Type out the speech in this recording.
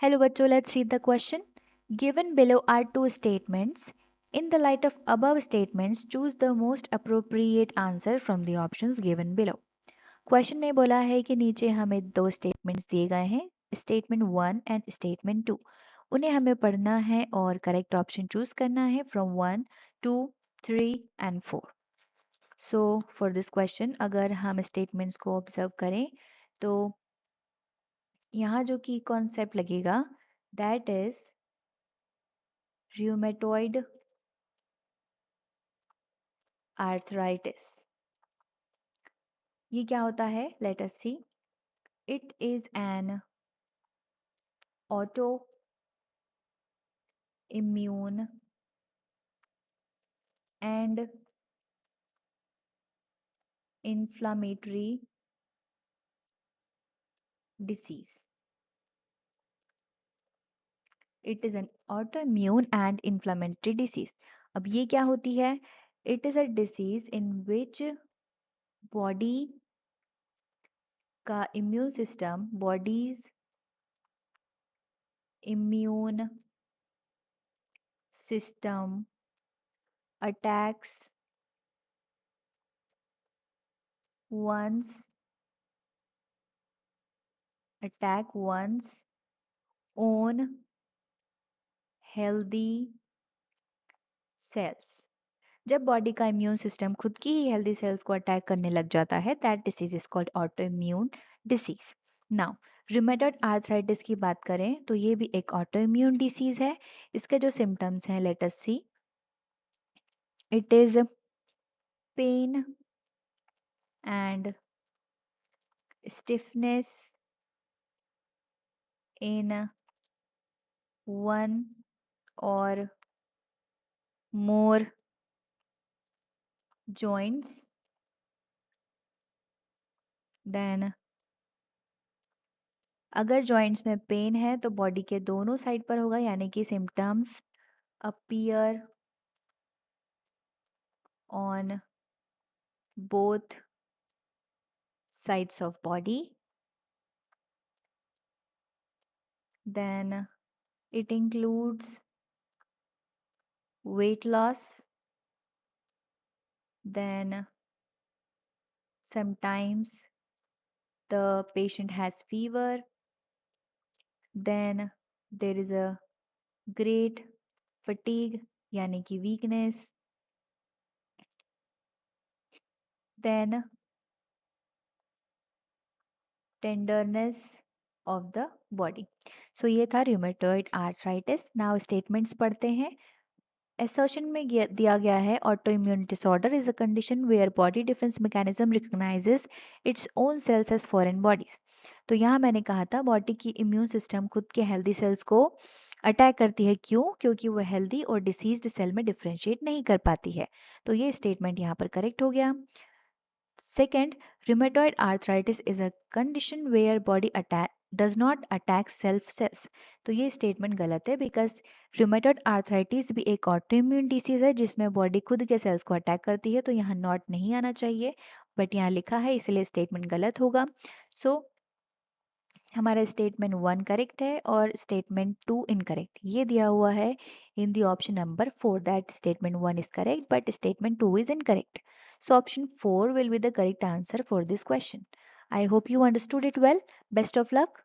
Hello, bachcho, let's read the question. Given below are two statements. In the light of above statements, choose the most appropriate answer from the options given below. Question में बोला है कि नीचे हमें दो statements दिए गए हैं, स्टेटमेंट 1 एंड स्टेटमेंट 2। उन्हें हमें पढ़ना है और करेक्ट ऑप्शन चूज करना है from 1, 2, 3 and 4। So for this question अगर हम स्टेटमेंट्स को ऑब्जर्व करें तो यहाँ जो की कॉन्सेप्ट लगेगा दैट इज rheumatoid arthritis। ये क्या होता है? Let us see. It is an auto immune and inflammatory disease। It is an autoimmune and inflammatory disease। अब ये क्या होती है? It is a disease in which body का immune system, body's immune system attacks one's own healthy cells। जब body का immune system खुद की ही हेल्दी सेल्स को अटैक करने लग जाता है that disease is called auto immune disease. Now rheumatoid arthritis की बात करें तो ये भी एक ऑटो इम्यून डिसीज है। इसके जो सिम्टम्स हैं let us see. It is pain and stiffness in one or more joints। Then अगर जॉइंट्स में पेन है तो बॉडी के दोनों साइड पर होगा, यानी कि symptoms appear on both sides of body। Then it includes weight loss, then sometimes the patient has fever, then there is a great fatigue यानी कि weakness, then tenderness of the body। So ये था rheumatoid arthritis। Now statements पढ़ते हैं। Assertion में दिया गया है autoimmune disorder is a condition where body defense mechanism recognizes its own cells as foreign bodies। तो यहाँ मैंने कहा था बॉडी की इम्यून सिस्टम खुद के हेल्दी सेल्स को अटैक करती है। क्यों? क्योंकि वो हेल्दी और डिसीज्ड सेल में डिफ्रेंशिएट नहीं कर पाती है। तो ये स्टेटमेंट यहाँ पर करेक्ट हो गया। Second, rheumatoid arthritis is a condition where body attack does not attack self cells। तो ये स्टेटमेंट गलत है बिकॉज rheumatoid arthritis भी एक ऑटोइम्यून डिसीज है जिसमें बॉडी खुद के सेल्स को अटैक करती है। तो यहाँ नॉट नहीं आना चाहिए बट यहाँ लिखा है इसलिए स्टेटमेंट गलत होगा। सो हमारा स्टेटमेंट 1 करेक्ट है और स्टेटमेंट 2 इनकरेक्ट। ये दिया हुआ है in the option number 4 that statement 1 is correct but statement 2 is incorrect. So option 4 will be the correct answer for this question. I hope you understood it well. Best of luck.